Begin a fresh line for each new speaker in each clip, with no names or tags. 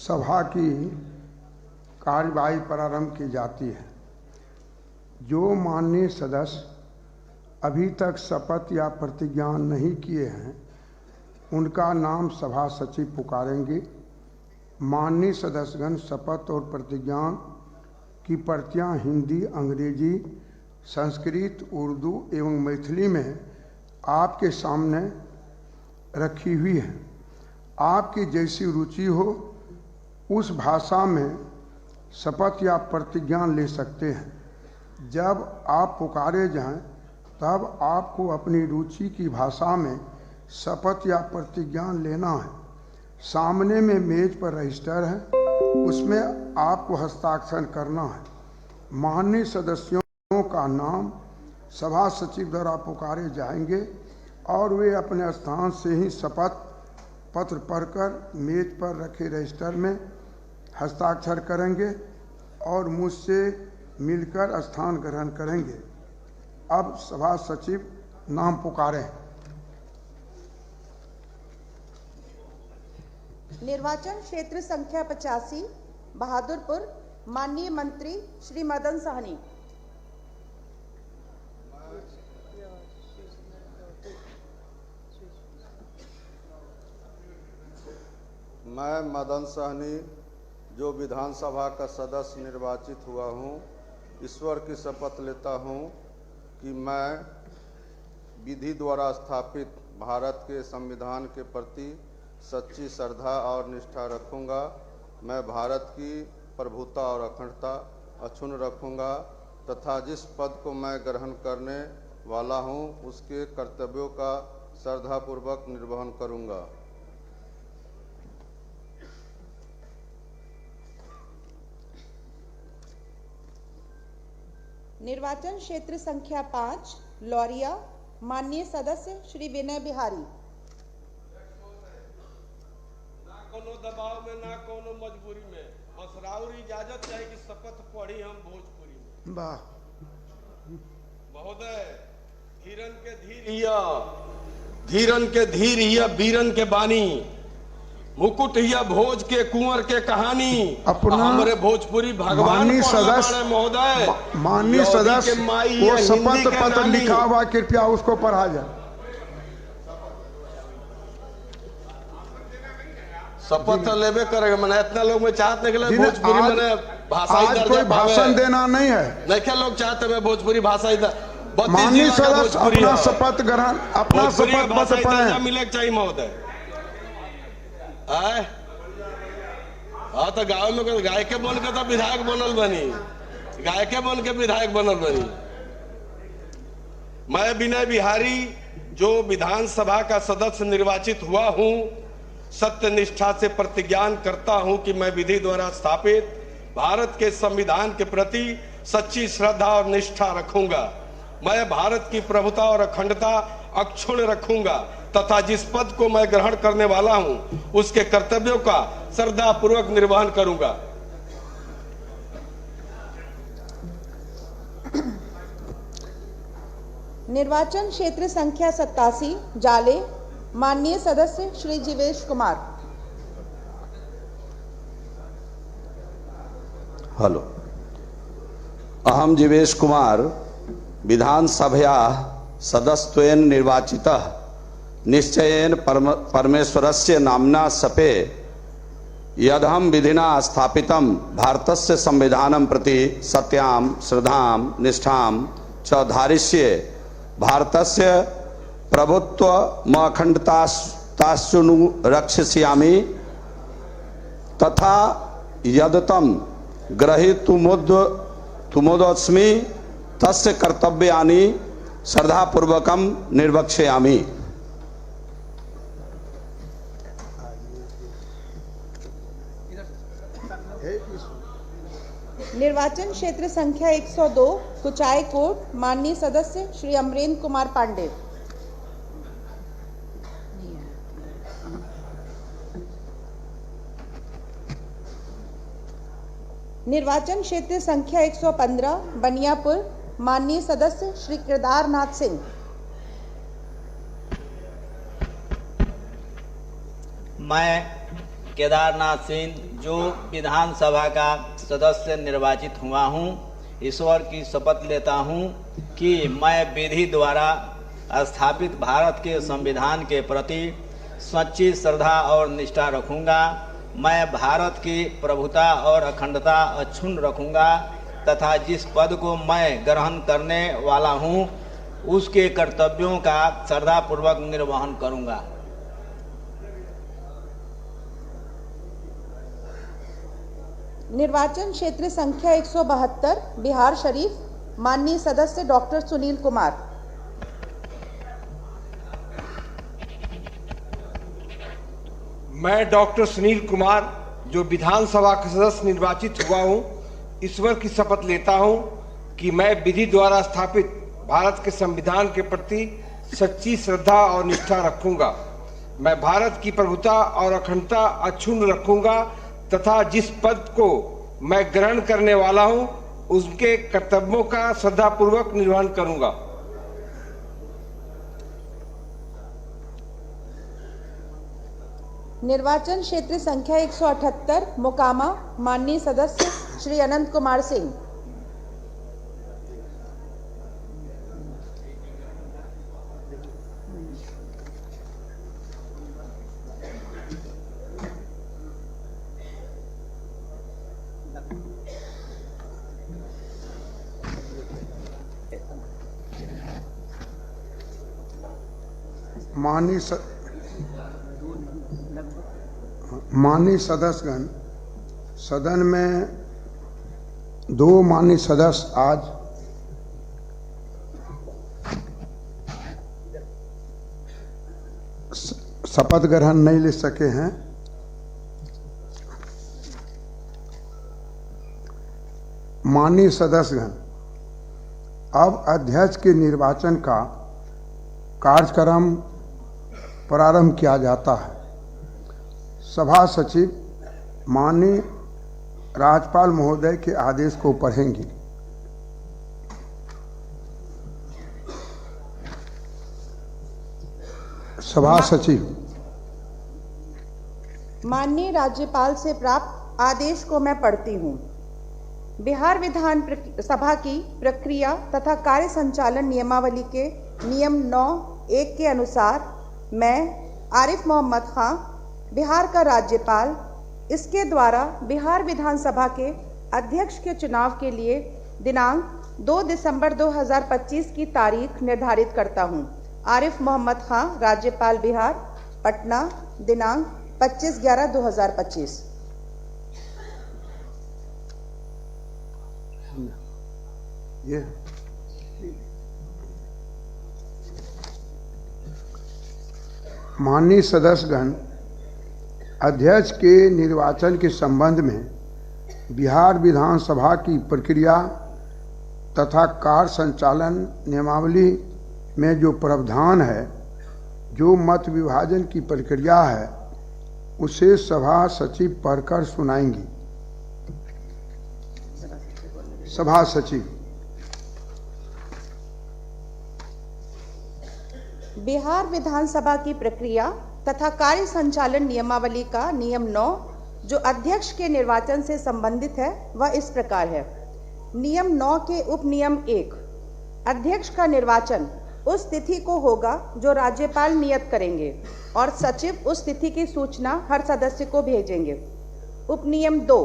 सभा की कार्यवाही प्रारंभ की जाती है। जो माननीय सदस्य अभी तक शपथ या प्रतिज्ञा नहीं किए हैं, उनका नाम सभा सचिव पुकारेंगे। माननीय सदस्यगण शपथ और प्रतिज्ञा की प्रतियां हिंदी, अंग्रेजी, संस्कृत, उर्दू एवं मैथिली में आपके सामने रखी हुई है। आपकी जैसी रुचि हो उस भाषा में शपथ या प्रतिज्ञा ले सकते हैं। जब आप पुकारे जाएं, तब आपको अपनी रुचि की भाषा में शपथ या प्रतिज्ञा लेना है। सामने में मेज पर रजिस्टर है, उसमें आपको हस्ताक्षर करना है। माननीय सदस्यों का नाम सभा सचिव द्वारा पुकारे जाएंगे और वे अपने स्थान से ही शपथ पत्र पढ़कर मेज पर रखे रजिस्टर में हस्ताक्षर करेंगे और मुझसे मिलकर स्थान ग्रहण करेंगे। अब सभा सचिव नाम पुकारें।
निर्वाचन क्षेत्र संख्या 85 बहादुरपुर, माननीय मंत्री श्री मदन सहनी।
मैं मदन सहनी, जो विधानसभा का सदस्य निर्वाचित हुआ हूँ, ईश्वर की शपथ लेता हूँ कि मैं विधि द्वारा स्थापित भारत के संविधान के प्रति सच्ची श्रद्धा और निष्ठा रखूँगा। मैं भारत की प्रभुता और अखंडता अक्षुण्ण रखूँगा तथा जिस पद को मैं ग्रहण करने वाला हूँ उसके कर्तव्यों का श्रद्धापूर्वक निर्वहन करूँगा।
निर्वाचन क्षेत्र संख्या 5 लौरिया, माननीय सदस्य श्री विनय बिहारी।
ना कोनो दबाव में, ना कोनो मजबूरी में, बस राउर इजाजत चाहे कि शपथ पढ़ी हम भोजपुरी में।
वाह
महोदय, धीरन के धीर हिया वीरन के बानी, मुकुट हिया भोज के कुंवर के कहानी।
अपना
हमारे भोजपुरी भगवान
सदस्य
महोदय,
माननीय सदस्य वो शपथ पत्र लिखा हुआ, कृपया उसको पढ़ा जाए।
शपथ लेवे करेगा। मैंने इतना लोग में चाहते हैं कि भोजपुरी मैंने भाषा
आज कोई भाषण देना नहीं है।
नहीं क्या लोग चाहते हैं भोजपुरी भाषा
माननीय सदस्य अपना शपथ ग्रहण, अपना शपथ पत्र पढ़ें।
मिले चाहिए महोदय। हाँ, तो गाँव में गाय के बन के तो विधायक बनल बनी, गाय के बन के विधायक बनल बनी। मैं विनय बिहारी, जो विधानसभा का सदस्य निर्वाचित हुआ हूं, सत्य निष्ठा से प्रतिज्ञान करता हूं कि मैं विधि द्वारा स्थापित भारत के संविधान के प्रति सच्ची श्रद्धा और निष्ठा रखूंगा। मैं भारत की प्रभुता और अखंडता अक्षुण्ण रखूंगा तथा जिस पद को मैं ग्रहण करने वाला हूं उसके कर्तव्यों का श्रद्धा पूर्वक निर्वहन करूंगा।
निर्वाचन क्षेत्र संख्या 87 जाले, माननीय सदस्य श्री जीवेश कुमार।
हेलो, अहम जीवेश कुमार विधानसभया सदस्यत्वेन निर्वाचितः निश्चयेन परमेश्वरस्य नाम्ना शपे यदहं विधिना स्थापितं भारतस्य संविधानं प्रति सत्यां श्रद्धां निष्ठां च धारिष्ये। भारतस्य प्रभुत्वमखण्डताश्चनु रक्षिष्यामि तथा यदतं ग्रहीतुमुद्यस्मि तस्य कर्तव्यानि श्रद्धापूर्वकं निर्वक्ष्यामि।
निर्वाचन क्षेत्र संख्या 102 कुचाई कोट, माननीय सदस्य श्री अमरेंद्र कुमार पांडे। निर्वाचन क्षेत्र संख्या 115 बनियापुर, माननीय सदस्य श्री केदारनाथ सिंह।
मैं केदारनाथ सिंह जो विधानसभा का सदस्य निर्वाचित हुआ हूँ, ईश्वर की शपथ लेता हूँ कि मैं विधि द्वारा स्थापित भारत के संविधान के प्रति सच्ची श्रद्धा और निष्ठा रखूँगा। मैं भारत की प्रभुता और अखंडता अक्षुण्ण रखूँगा तथा जिस पद को मैं ग्रहण करने वाला हूँ उसके कर्तव्यों का श्रद्धापूर्वक निर्वहन करूँगा।
निर्वाचन क्षेत्र संख्या 172 बिहार शरीफ, माननीय सदस्य डॉक्टर सुनील कुमार।
मैं डॉक्टर सुनील कुमार जो विधानसभा का सदस्य निर्वाचित हुआ हूं, ईश्वर की शपथ लेता हूं कि मैं विधि द्वारा स्थापित भारत के संविधान के प्रति सच्ची श्रद्धा और निष्ठा रखूंगा। मैं भारत की प्रभुता और अखंडता अक्षुण्ण रखूंगा तथा जिस पद को मैं ग्रहण करने वाला हूं उसके कर्तव्यों का श्रद्धापूर्वक निर्वहन करूंगा।
निर्वाचन क्षेत्र संख्या 178 मोकामा, माननीय सदस्य श्री अनंत कुमार सिंह।
माननीय सदस्यगण, सदन में 2 माननीय सदस्य आज शपथ ग्रहण नहीं ले सके हैं। माननीय सदस्यगण, अब अध्यक्ष के निर्वाचन का कार्यक्रम प्रारंभ किया जाता है। सभा सचिव माननीय राज्यपाल महोदय के आदेश को पढ़ेंगी। सभा सचिव।
माननीय राज्यपाल से प्राप्त आदेश को मैं पढ़ती हूँ। बिहार विधान सभा की प्रक्रिया तथा कार्य संचालन नियमावली के नियम 9(1) के अनुसार मैं आरिफ मोहम्मद खां, बिहार का राज्यपाल, इसके द्वारा बिहार विधानसभा के अध्यक्ष के चुनाव के लिए दिनांक 2 दिसंबर 2025 की तारीख निर्धारित करता हूं। आरिफ मोहम्मद खां, राज्यपाल बिहार, पटना, दिनांक 25/11/2025।
ये माननीय सदस्यगण, अध्यक्ष के निर्वाचन के संबंध में बिहार विधानसभा की प्रक्रिया तथा कार्य संचालन नियमावली में जो प्रावधान है, जो मत विभाजन की प्रक्रिया है, उसे सभा सचिव पढ़कर सुनाएंगी। सभा सचिव।
बिहार विधानसभा की प्रक्रिया तथा कार्य संचालन नियमावली का नियम 9 जो अध्यक्ष के निर्वाचन से संबंधित है वह इस प्रकार है। नियम 9 के उप नियम 1, अध्यक्ष का निर्वाचन उस तिथि को होगा जो राज्यपाल नियत करेंगे और सचिव उस तिथि की सूचना हर सदस्य को भेजेंगे। उप नियम 2,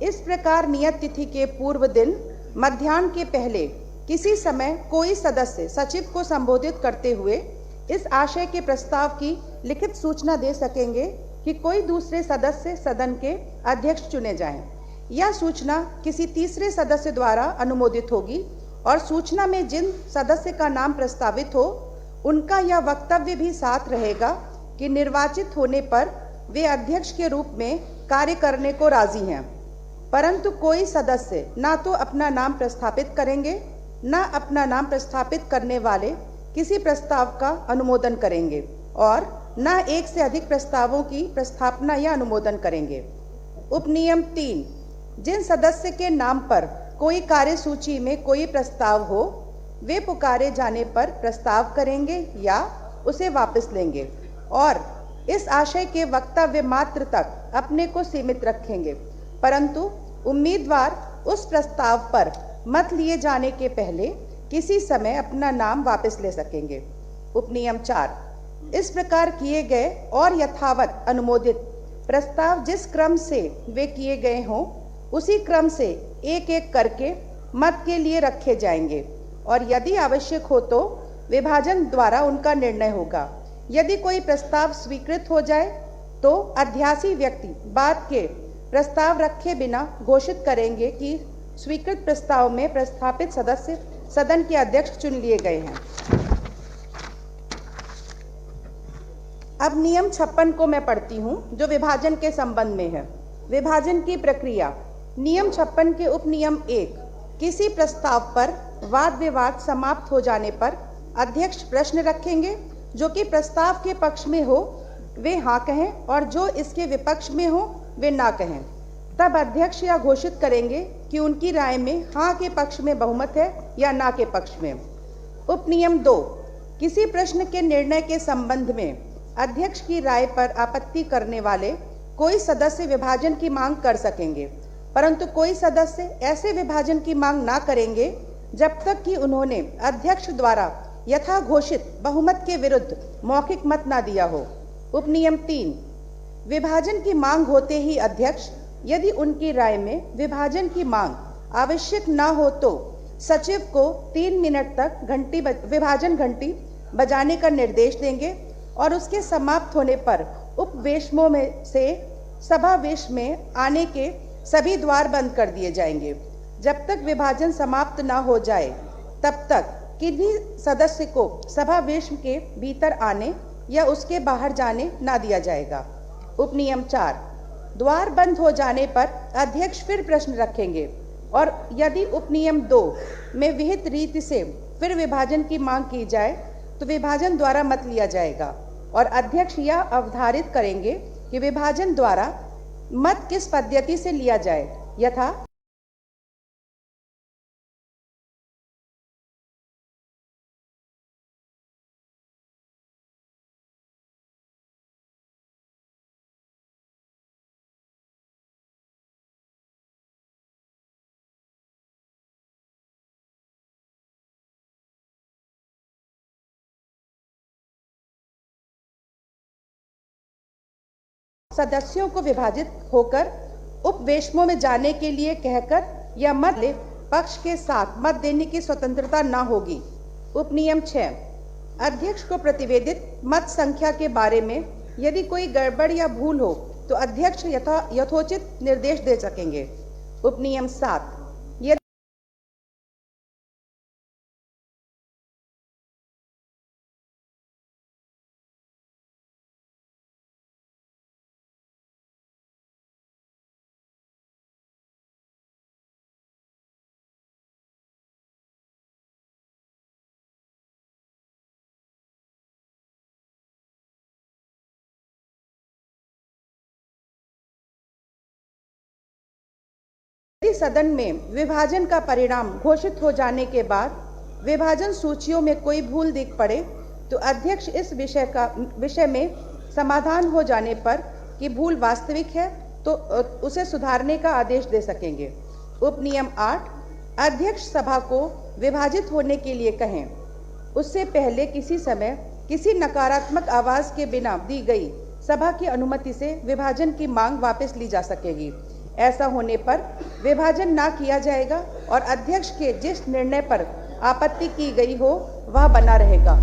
इस प्रकार नियत तिथि के पूर्व दिन मध्याह्न के पहले किसी समय कोई सदस्य सचिव को संबोधित करते हुए इस आशय के प्रस्ताव की लिखित सूचना दे सकेंगे कि कोई दूसरे सदस्य सदन के अध्यक्ष चुने जाएं। यह सूचना किसी तीसरे सदस्य द्वारा अनुमोदित होगी और सूचना में जिन सदस्य का नाम प्रस्तावित हो उनका यह वक्तव्य भी साथ रहेगा कि निर्वाचित होने पर वे अध्यक्ष के रूप में कार्य करने को राजी हैं, परंतु कोई सदस्य ना तो अपना नाम प्रस्तावित करेंगे, ना अपना नाम प्रस्तावित करने वाले किसी प्रस्ताव का अनुमोदन करेंगे और न एक से अधिक प्रस्तावों की प्रस्थापना या अनुमोदन करेंगे। उपनियम 3, जिन सदस्य के नाम पर कोई कार्यसूची में कोई प्रस्ताव हो वे पुकारे जाने पर प्रस्ताव करेंगे या उसे वापस लेंगे और इस आशय के वक्तव्य मात्र तक अपने को सीमित रखेंगे, परंतु उम्मीदवार उस प्रस्ताव पर मत लिए जाने के पहले किसी समय अपना नाम वापस ले सकेंगे। उपनियम 4, इस प्रकार किए गए और यथावत अनुमोदित प्रस्ताव जिस क्रम से वे किए गए हों उसी क्रम से एक एक करके मत के लिए रखे जाएंगे और यदि आवश्यक हो तो विभाजन द्वारा उनका निर्णय होगा। यदि कोई प्रस्ताव स्वीकृत हो जाए तो अध्यासी व्यक्ति बाद के प्रस्ताव रखे बिना घोषित करेंगे कि स्वीकृत प्रस्ताव में प्रस्थापित सदस्य सदन के अध्यक्ष चुन लिए गए हैं। अब नियम 56 को मैं पढ़ती हूं, जो विभाजन के संबंध में है। विभाजन की प्रक्रिया। नियम 56 के उपनियम 1, किसी प्रस्ताव पर वाद विवाद समाप्त हो जाने पर अध्यक्ष प्रश्न रखेंगे। जो कि प्रस्ताव के पक्ष में हो वे हाँ कहें और जो इसके विपक्ष में हो वे ना कहें। तब अध्यक्ष यह घोषित करेंगे कि उनकी राय में हाँ के पक्ष में बहुमत है या ना के पक्ष में। उपनियम 2, किसी प्रश्न के निर्णय के संबंध में अध्यक्ष की राय पर आपत्ति करने वाले कोई सदस्य विभाजन की मांग कर सकेंगे, परंतु कोई सदस्य ऐसे विभाजन की मांग ना करेंगे जब तक कि उन्होंने अध्यक्ष द्वारा यथा घोषित बहुमत के विरुद्ध मौखिक मत ना दिया हो। उपनियम 3, विभाजन की मांग होते ही अध्यक्ष यदि उनकी राय में विभाजन की मांग आवश्यक ना हो तो सचिव को 3 मिनट तक विभाजन घंटी बजाने का निर्देश देंगे और उसके समाप्त होने पर उपवेशनों में से सभावेश में आने के सभी द्वार बंद कर दिए जाएंगे। जब तक विभाजन समाप्त ना हो जाए तब तक किन्हीं सदस्य को सभावेश के भीतर आने या उसके बाहर जाने ना दिया जाएगा। उपनियम 4, द्वार बंद हो जाने पर अध्यक्ष फिर प्रश्न रखेंगे और यदि उपनियम 2 में विहित रीति से फिर विभाजन की मांग की जाए तो विभाजन द्वारा मत लिया जाएगा और अध्यक्ष यह अवधारित करेंगे कि विभाजन द्वारा मत किस पद्धति से लिया जाए, यथा सदस्यों को विभाजित होकर उपवेशनों में जाने के लिए कहकर या मत ले पक्ष के साथ मत देने की स्वतंत्रता न होगी। उपनियम 6, अध्यक्ष को प्रतिवेदित मत संख्या के बारे में यदि कोई गड़बड़ या भूल हो तो अध्यक्ष यथोचित निर्देश दे सकेंगे। उपनियम 7, सदन में विभाजन का परिणाम घोषित हो जाने के बाद विभाजन सूचियों में कोई भूल दिख पड़े तो अध्यक्ष इस विषय में समाधान हो जाने पर कि भूल वास्तविक है तो उसे सुधारने का आदेश दे सकेंगे। उपनियम 8, अध्यक्ष सभा को विभाजित होने के लिए कहें, उससे पहले किसी समय किसी नकारात्मक आवाज के बिना दी गई सभा की अनुमति से विभाजन की मांग वापस ली जा सकेगी। ऐसा होने पर विभाजन ना किया जाएगा और अध्यक्ष के जिस निर्णय पर आपत्ति की गई हो वह बना रहेगा।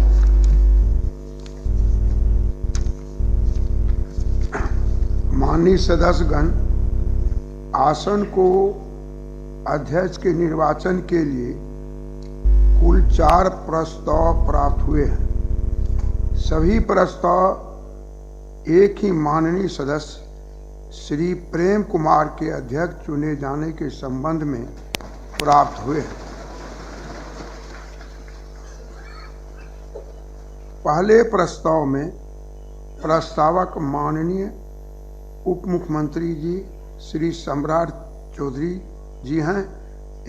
माननीय सदस्यगण, आसन को अध्यक्ष के निर्वाचन के लिए कुल 4 प्रस्ताव प्राप्त हुए हैं। सभी प्रस्ताव एक ही माननीय सदस्य श्री प्रेम कुमार के अध्यक्ष चुने जाने के संबंध में प्राप्त हुए हैं। पहले प्रस्ताव में प्रस्तावक माननीय उप मुख्यमंत्री जी श्री सम्राट चौधरी जी हैं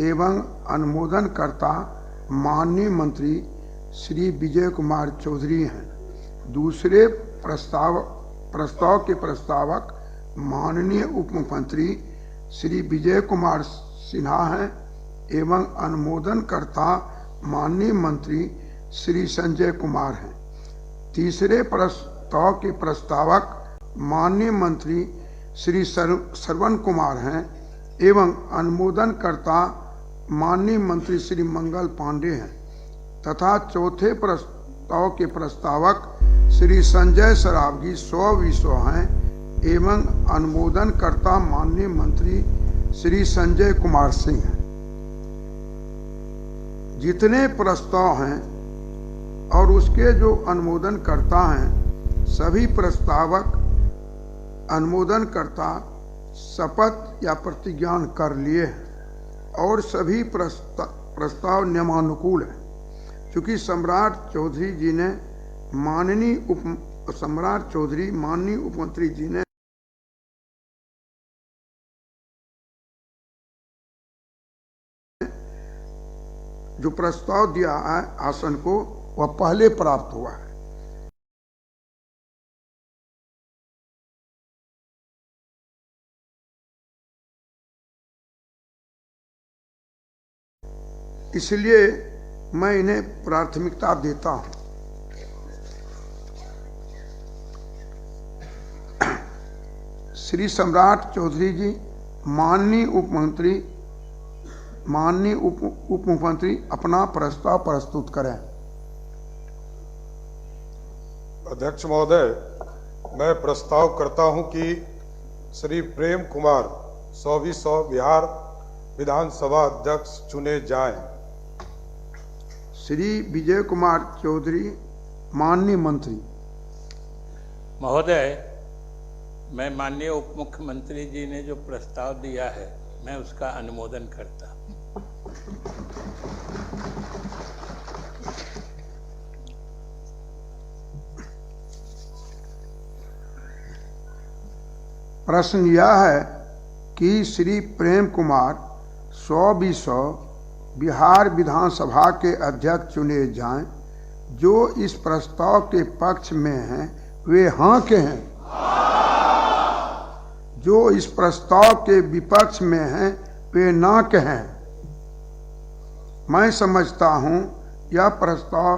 एवं अनुमोदनकर्ता माननीय मंत्री श्री विजय कुमार चौधरी हैं। दूसरे प्रस्ताव प्रस्ताव के प्रस्तावक माननीय उप मुख्यमंत्री श्री विजय कुमार सिन्हा हैं एवं अनुमोदनकर्ता माननीय मंत्री श्री संजय कुमार हैं। तीसरे प्रस्ताव के प्रस्तावक माननीय मंत्री श्री श्रवण कुमार हैं एवं अनुमोदनकर्ता माननीय मंत्री श्री मंगल पांडे हैं तथा चौथे प्रस्ताव के प्रस्तावक श्री संजय सरावगी 100 हैं एवं अनुमोदनकर्ता माननीय मंत्री श्री संजय कुमार सिंह हैं। जितने प्रस्ताव हैं और उसके जो अनुमोदनकर्ता हैं सभी प्रस्तावक अनुमोदनकर्ता शपथ या प्रतिज्ञान कर लिए हैं और सभी प्रस्ताव नियमानुकूल है। क्योंकि सम्राट चौधरी जी ने माननीय उपमंत्री जी ने जो प्रस्ताव दिया है आसन को वह पहले प्राप्त हुआ है। इसलिए मैं इन्हें प्राथमिकता देता हूं। श्री सम्राट चौधरी जी माननीय उप मुख्यमंत्री अपना प्रस्ताव प्रस्तुत करें।
अध्यक्ष महोदय, मैं प्रस्ताव करता हूं कि श्री प्रेम कुमार 100 बिहार विधानसभा अध्यक्ष चुने जाएं।
श्री विजय कुमार चौधरी माननीय मंत्री।
महोदय, मैं माननीय उप मुख्यमंत्री जी ने जो प्रस्ताव दिया है मैं उसका अनुमोदन करता हूं।
प्रश्न यह है कि श्री प्रेम कुमार 100 बिहार विधानसभा के अध्यक्ष चुने जाएं। जो इस प्रस्ताव के पक्ष में हैं वे हाँ के हैं। जो इस प्रस्ताव के विपक्ष में हैं वे ना के हैं। मैं समझता हूं यह प्रस्ताव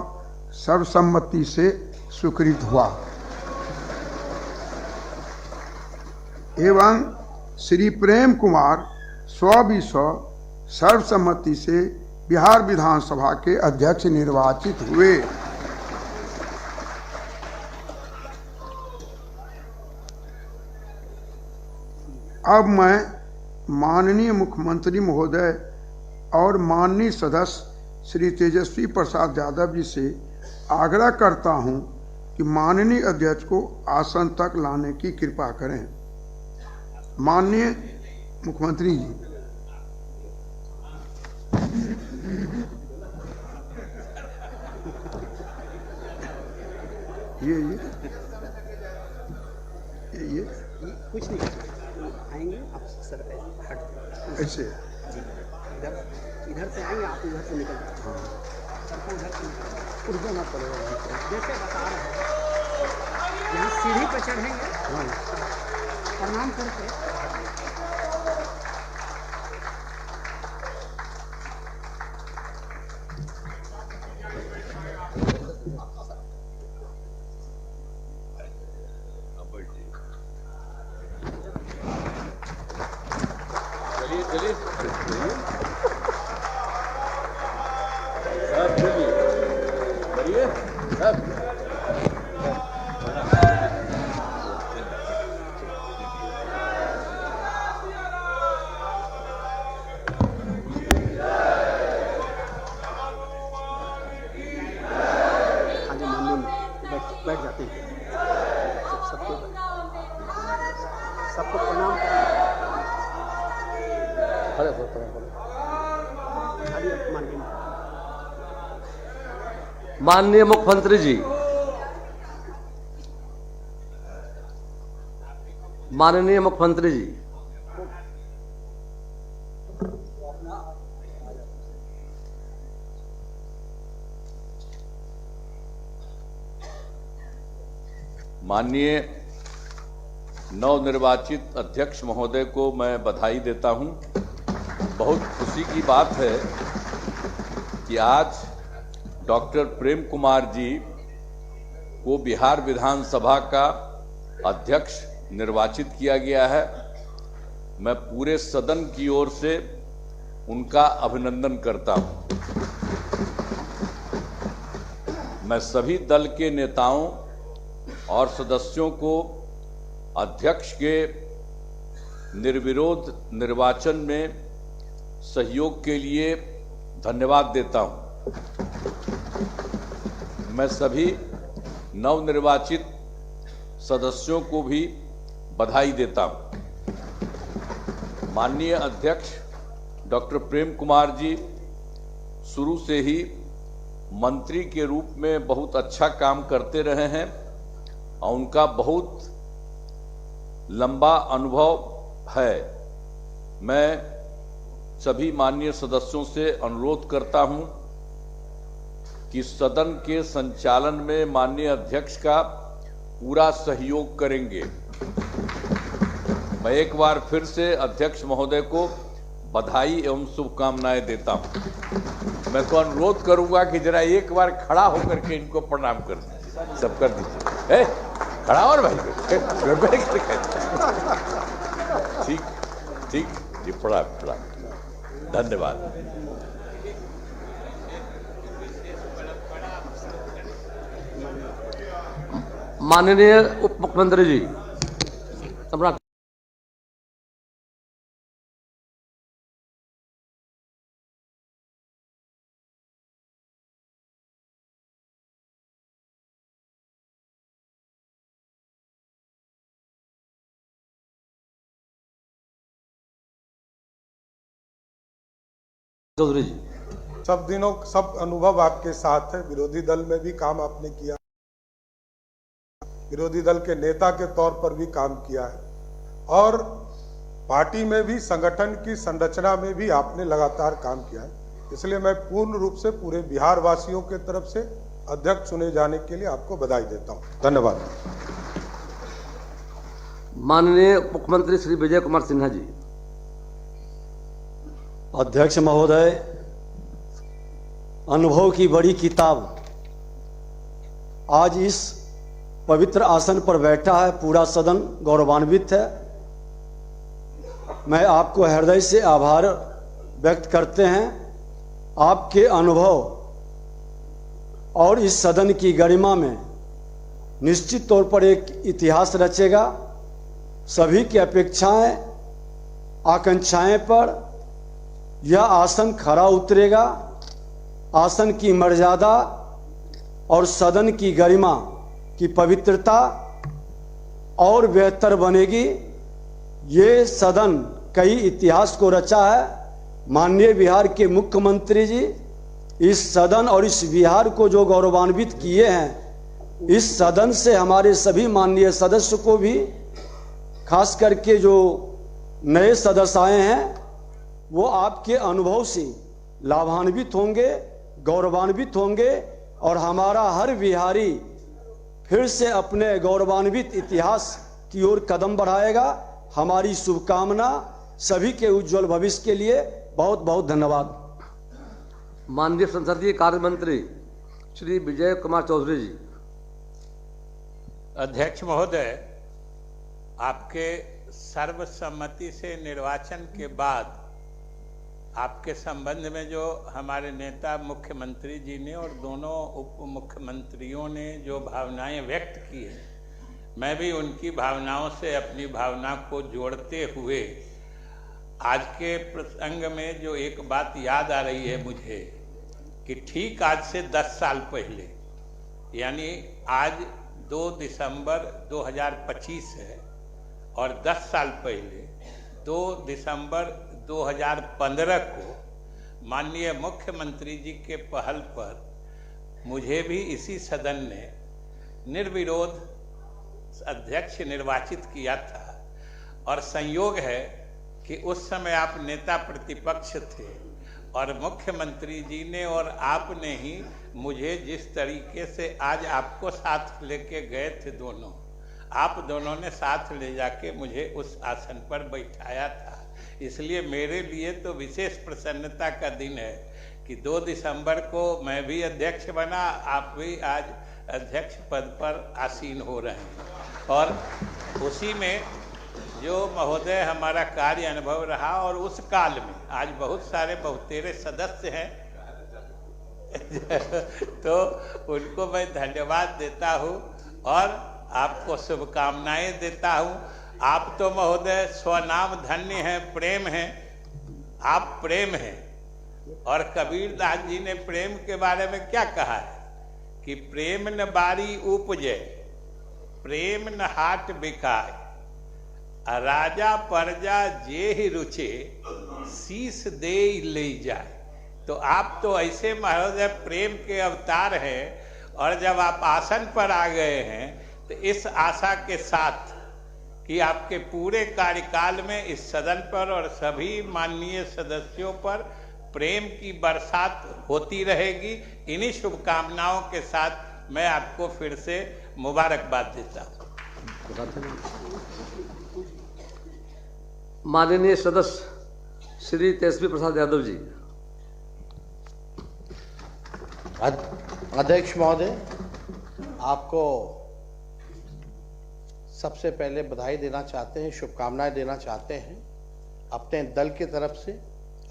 सर्वसम्मति से स्वीकृत हुआ एवं श्री प्रेम कुमार 100 सर्वसम्मति से बिहार विधानसभा के अध्यक्ष निर्वाचित हुए। अब मैं माननीय मुख्यमंत्री महोदय और माननीय सदस्य श्री तेजस्वी प्रसाद यादव जी से आग्रह करता हूं कि माननीय अध्यक्ष को आसन तक लाने की कृपा करें। माननीय मुख्यमंत्री जी। ये
कुछ नहीं आएंगे आप सर हट
ऐसे
इधर से आएंगे आप उधर से निकल जाए। सर को उधर से उड़ना पड़ेगा जैसे बता रहे हैं। यहाँ सीढ़ी पर चढ़ेंगे प्रणाम करके बैठ जाते हैं। सबको प्रणाम
माननीय मुख्यमंत्री जी, माननीय मुख्यमंत्री जी,
माननीय नवनिर्वाचित अध्यक्ष महोदय को मैं बधाई देता हूं। बहुत खुशी की बात है कि आज डॉक्टर प्रेम कुमार जी को बिहार विधानसभा का अध्यक्ष निर्वाचित किया गया है। मैं पूरे सदन की ओर से उनका अभिनंदन करता हूं। मैं सभी दल के नेताओं और सदस्यों को अध्यक्ष के निर्विरोध निर्वाचन में सहयोग के लिए धन्यवाद देता हूं। मैं सभी नवनिर्वाचित सदस्यों को भी बधाई देता हूं। माननीय अध्यक्ष डॉक्टर प्रेम कुमार जी शुरू से ही मंत्री के रूप में बहुत अच्छा काम करते रहे हैं और उनका बहुत लंबा अनुभव है। मैं सभी माननीय सदस्यों से अनुरोध करता हूं कि सदन के संचालन में माननीय अध्यक्ष का पूरा सहयोग करेंगे। मैं एक बार फिर से अध्यक्ष महोदय को बधाई एवं शुभकामनाएं देता हूं। मैं तो अनुरोध करूंगा कि जरा एक बार खड़ा होकर के इनको प्रणाम कर दीजिए। सब कर दीजिए। खड़ा और भाई ठीक ठीक जी, प्रणाम। धन्यवाद।
माननीय उप मुख्यमंत्री जी अपना चौधरी जी।
सब अनुभव आपके साथ है। विरोधी दल में भी काम आपने किया, विरोधी दल के नेता के तौर पर भी काम किया है और पार्टी में भी संगठन की संरचना में भी आपने लगातार काम किया है। इसलिए मैं पूर्ण रूप से पूरे बिहार वासियों के तरफ से अध्यक्ष चुने जाने के लिए आपको बधाई देता हूं। धन्यवाद।
माननीय मुख्यमंत्री श्री विजय कुमार सिन्हा जी।
अध्यक्ष महोदय, अनुभव की बड़ी किताब आज इस पवित्र आसन पर बैठा है। पूरा सदन गौरवान्वित है। मैं आपको हृदय से आभार व्यक्त करते हैं। आपके अनुभव और इस सदन की गरिमा में निश्चित तौर पर एक इतिहास रचेगा। सभी की अपेक्षाएं आकांक्षाएं पर यह आसन खरा उतरेगा। आसन की मर्यादा और सदन की गरिमा की पवित्रता और बेहतर बनेगी। ये सदन कई इतिहास को रचा है। माननीय बिहार के मुख्यमंत्री जी इस सदन और इस बिहार को जो गौरवान्वित किए हैं, इस सदन से हमारे सभी माननीय सदस्य को भी, खास करके जो नए सदस्य आए हैं, वो आपके अनुभव से लाभान्वित होंगे, गौरवान्वित होंगे और हमारा हर बिहारी फिर से अपने गौरवान्वित इतिहास की ओर कदम बढ़ाएगा। हमारी शुभकामना सभी के उज्जवल भविष्य के लिए। बहुत बहुत धन्यवाद।
माननीय संसदीय कार्य मंत्री श्री विजय कुमार चौधरी जी।
अध्यक्ष महोदय, आपके सर्वसम्मति से निर्वाचन के बाद आपके संबंध में जो हमारे नेता मुख्यमंत्री जी ने और दोनों उप मुख्यमंत्रियों ने जो भावनाएं व्यक्त की है, मैं भी उनकी भावनाओं से अपनी भावना को जोड़ते हुए आज के प्रसंग में जो एक बात याद आ रही है मुझे कि ठीक आज से 10 साल पहले, यानी आज 2 दिसंबर 2025 है और 10 साल पहले 2 दिसंबर 2015 को माननीय मुख्यमंत्री जी के पहल पर मुझे भी इसी सदन ने निर्विरोध अध्यक्ष निर्वाचित किया था। और संयोग है कि उस समय आप नेता प्रतिपक्ष थे और मुख्यमंत्री जी ने और आपने ही मुझे जिस तरीके से आज आपको साथ लेके गए थे दोनों, आप दोनों ने साथ ले जाके मुझे उस आसन पर बैठाया था। इसलिए मेरे लिए तो विशेष प्रसन्नता का दिन है कि 2 दिसंबर को मैं भी अध्यक्ष बना, आप भी आज अध्यक्ष पद पर आसीन हो रहे हैं। और उसी में जो महोदय हमारा कार्य अनुभव रहा और उस काल में आज बहुत सारे बहुतेरे सदस्य हैं तो उनको मैं धन्यवाद देता हूँ और आपको शुभकामनाएं देता हूँ। आप तो महोदय स्वनाम धन्य हैं, प्रेम हैं, आप प्रेम हैं। और कबीर दास जी ने प्रेम के बारे में क्या कहा है कि प्रेम न बारी उपजे, प्रेम न हाट बिकाय, राजा परजा जे ही रुचे, शीश दे ले जाए। तो आप तो ऐसे महोदय प्रेम के अवतार हैं और जब आप आसन पर आ गए हैं तो इस आशा के साथ कि आपके पूरे कार्यकाल में इस सदन पर और सभी माननीय सदस्यों पर प्रेम की बरसात होती रहेगी। इन्हीं शुभकामनाओं के साथ मैं आपको फिर से मुबारकबाद देता हूँ।
माननीय सदस्य श्री तेजस्वी प्रसाद यादव जी।
अध्यक्ष महोदय, आपको सबसे पहले बधाई देना चाहते हैं, शुभकामनाएं देना चाहते हैं अपने दल की तरफ से,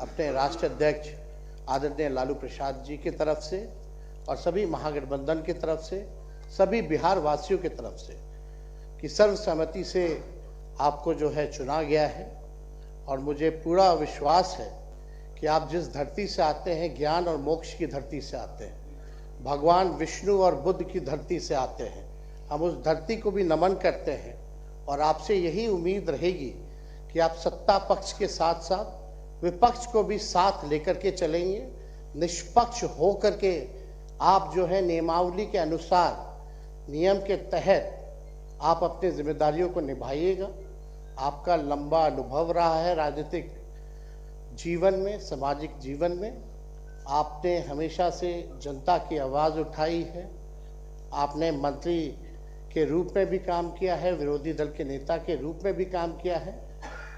अपने राष्ट्रीय अध्यक्ष आदरणीय लालू प्रसाद जी की तरफ से और सभी महागठबंधन की तरफ से, सभी बिहार वासियों की तरफ से कि सर्वसम्मति से आपको जो है चुना गया है। और मुझे पूरा विश्वास है कि आप जिस धरती से आते हैं, ज्ञान और मोक्ष की धरती से आते हैं, भगवान विष्णु और बुद्ध की धरती से आते हैं। हम उस धरती को भी नमन करते हैं और आपसे यही उम्मीद रहेगी कि आप सत्ता पक्ष के साथ साथ विपक्ष को भी साथ लेकर के चलेंगे, निष्पक्ष हो करके आप जो है नियमावली के अनुसार, नियम के तहत आप अपनी जिम्मेदारियों को निभाइएगा। आपका लंबा अनुभव रहा है राजनीतिक जीवन में, सामाजिक जीवन में। आपने हमेशा से जनता की आवाज़ उठाई है। आपने मंत्री के रूप में भी काम किया है, विरोधी दल के नेता के रूप में भी काम किया है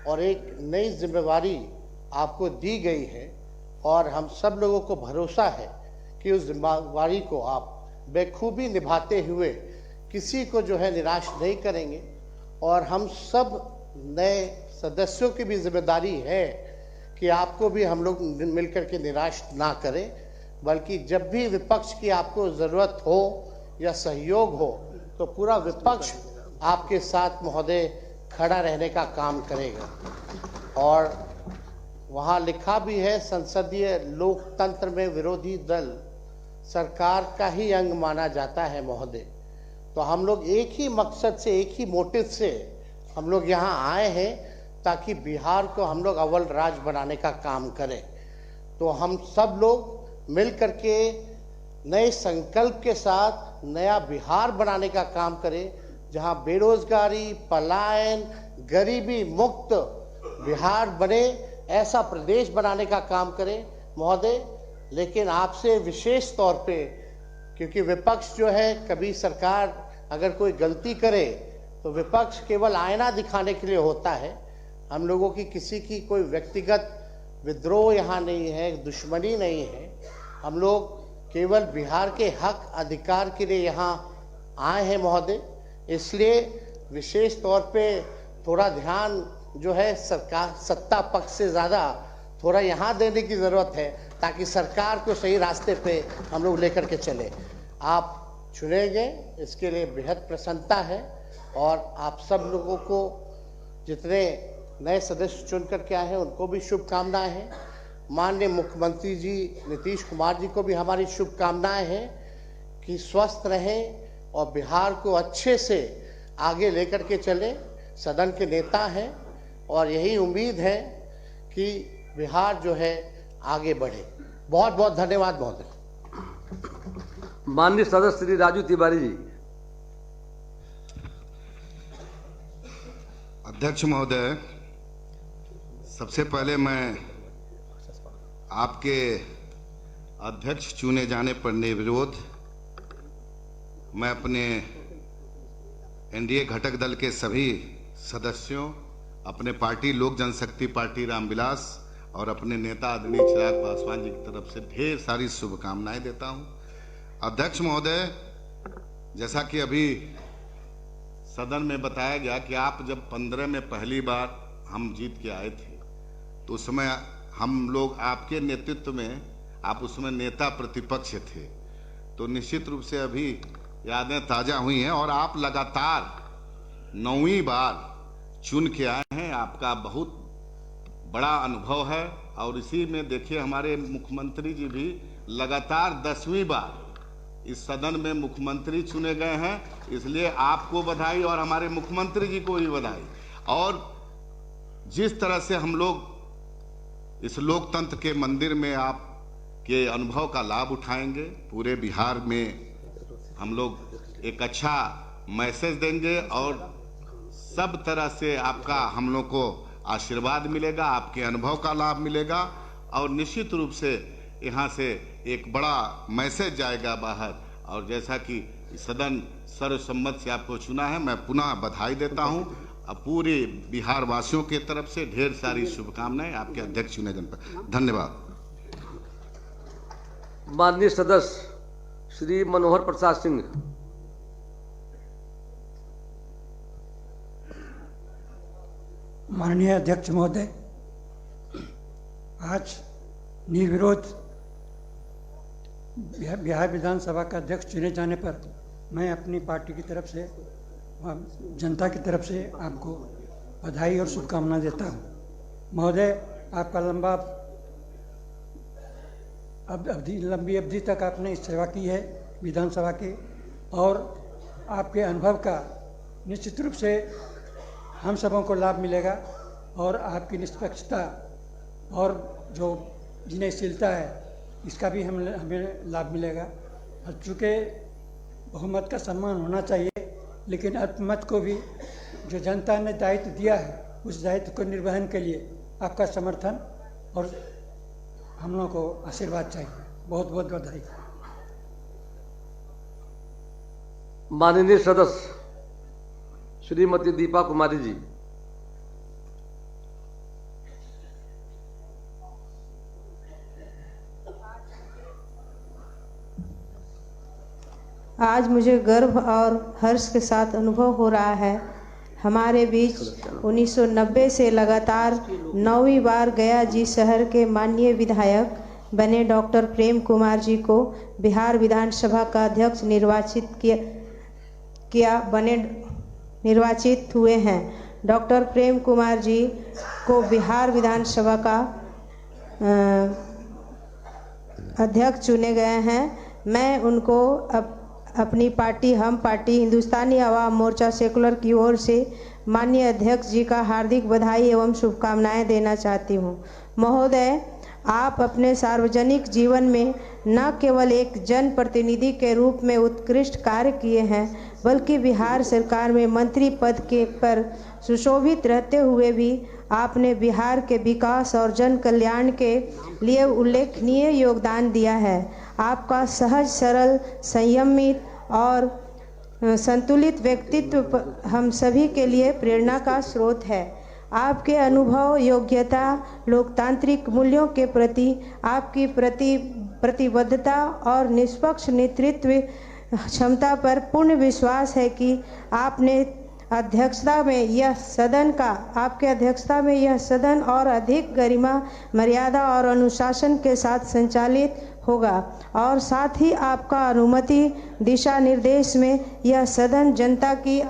और एक नई जिम्मेवारी आपको दी गई है और हम सब लोगों को भरोसा है कि उस जिम्मेवारी को आप बेखूबी निभाते हुए किसी को जो है निराश नहीं करेंगे। और हम सब नए सदस्यों की भी जिम्मेदारी है कि आपको भी हम लोग मिलकर के निराश ना करें, बल्कि जब भी विपक्ष की आपको ज़रूरत हो या सहयोग हो तो पूरा विपक्ष आपके साथ महोदय खड़ा रहने का काम करेगा। और वहाँ लिखा भी है, संसदीय लोकतंत्र में विरोधी दल सरकार का ही अंग माना जाता है महोदय। तो हम लोग एक ही मकसद से, एक ही मोटिव से हम लोग यहाँ आए हैं ताकि बिहार को हम लोग अव्वल राज्य बनाने का काम करें। तो हम सब लोग मिल करके नए संकल्प के साथ नया बिहार बनाने का काम करें, जहाँ बेरोजगारी, पलायन, गरीबी मुक्त बिहार बने, ऐसा प्रदेश बनाने का काम करें महोदय। लेकिन आपसे विशेष तौर पे, क्योंकि विपक्ष जो है, कभी सरकार अगर कोई गलती करे तो विपक्ष केवल आईना दिखाने के लिए होता है। हम लोगों की किसी की कोई व्यक्तिगत विद्रोह यहाँ नहीं है, दुश्मनी नहीं है। हम लोग केवल बिहार के हक अधिकार के लिए यहाँ आए हैं महोदय। इसलिए विशेष तौर पे थोड़ा ध्यान जो है सरकार, सत्ता पक्ष से ज़्यादा थोड़ा यहाँ देने की ज़रूरत है ताकि सरकार को सही रास्ते पे हम लोग लेकर के चले। आप चुने गए, इसके लिए बेहद प्रसन्नता है। और आप सब लोगों को, जितने नए सदस्य चुन करके आए हैं, उनको भी शुभकामनाएं हैं। माननीय मुख्यमंत्री जी नीतीश कुमार जी को भी हमारी शुभकामनाएं हैं कि स्वस्थ रहें और बिहार को अच्छे से आगे लेकर के चले। सदन के नेता हैं और यही उम्मीद है कि बिहार जो है आगे बढ़े। बहुत बहुत धन्यवाद महोदय।
माननीय सदस्य श्री राजू तिवारी जी।
अध्यक्ष महोदय, सबसे पहले मैं आपके अध्यक्ष चुने जाने पर निर्विरोध मैं अपने एनडीए घटक दल के सभी सदस्यों, अपने पार्टी लोक जनशक्ति पार्टी रामविलास और अपने नेता आदरणीय चिराग पासवान जी की तरफ से ढेर सारी शुभकामनाएं देता हूं। अध्यक्ष महोदय, जैसा कि अभी सदन में बताया गया कि आप जब 15 में पहली बार हम जीत के आए थे तो उस समय हम लोग आपके नेतृत्व में, आप उसमें नेता प्रतिपक्ष थे, तो निश्चित रूप से अभी यादें ताजा हुई हैं और आप लगातार 9वीं बार चुन के आए हैं। आपका बहुत बड़ा अनुभव है और इसी में देखिए हमारे मुख्यमंत्री जी भी लगातार 10वीं बार इस सदन में मुख्यमंत्री चुने गए हैं, इसलिए आपको बधाई और हमारे मुख्यमंत्री जी को भी बधाई। और जिस तरह से हम लोग इस लोकतंत्र के मंदिर में आप के अनुभव का लाभ उठाएंगे, पूरे बिहार में हम लोग एक अच्छा मैसेज देंगे और सब तरह से आपका हम लोग को आशीर्वाद मिलेगा, आपके अनुभव का लाभ मिलेगा और निश्चित रूप से यहाँ से एक बड़ा मैसेज जाएगा बाहर। और जैसा कि सदन सर्वसम्मत से आपको चुना है, मैं पुनः बधाई देता हूँ। पूरे बिहार वासियों के तरफ से ढेर सारी शुभकामनाएं आपके अध्यक्ष चुने जाने पर। धन्यवाद।
माननीय सदस्य श्री मनोहर प्रसाद सिंह।
माननीय अध्यक्ष महोदय, आज निर्विरोध बिहार विधानसभा का अध्यक्ष चुने जाने पर मैं अपनी पार्टी की तरफ से, जनता की तरफ से आपको बधाई और शुभकामना देता हूं। महोदय, आपका लंबी अवधि तक आपने सेवा की है विधानसभा की और आपके अनुभव का निश्चित रूप से हम सबों को लाभ मिलेगा और आपकी निष्पक्षता और जो विनयशीलता है इसका भी हमें लाभ मिलेगा। चूँकि बहुमत का सम्मान होना चाहिए, लेकिन अल्पमत को भी जो जनता ने दायित्व दिया है उस दायित्व को निर्वहन के लिए आपका समर्थन और हम लोगों को आशीर्वाद चाहिए। बहुत बहुत बधाई।
माननीय सदस्य श्रीमती दीपा कुमारी जी।
आज मुझे गर्व और हर्ष के साथ अनुभव हो रहा है, हमारे बीच 1990 से लगातार 9वीं बार गया जी शहर के माननीय विधायक बने डॉक्टर प्रेम कुमार जी को बिहार विधानसभा का अध्यक्ष निर्वाचित हुए हैं। डॉक्टर प्रेम कुमार जी को बिहार विधानसभा का अध्यक्ष चुने गए हैं। मैं उनको अपनी पार्टी हम पार्टी हिंदुस्तानी आवाम मोर्चा सेकुलर की ओर से माननीय अध्यक्ष जी का हार्दिक बधाई एवं शुभकामनाएं देना चाहती हूं। महोदय, आप अपने सार्वजनिक जीवन में न केवल एक जनप्रतिनिधि के रूप में उत्कृष्ट कार्य किए हैं, बल्कि बिहार सरकार में मंत्री पद के पर सुशोभित रहते हुए भी आपने बिहार के विकास और जन कल्याण के लिए उल्लेखनीय योगदान दिया है। आपका सहज, सरल, संयमित और संतुलित व्यक्तित्व हम सभी के लिए प्रेरणा का स्रोत है। आपके अनुभव, योग्यता, लोकतांत्रिक मूल्यों के प्रति आपकी प्रतिबद्धता और निष्पक्ष नेतृत्व क्षमता पर पूर्ण विश्वास है कि आपके अध्यक्षता में यह सदन और अधिक गरिमा, मर्यादा और अनुशासन के साथ संचालित होगा और साथ ही आपका अनुमति दिशा निर्देश में यह सदन जनता की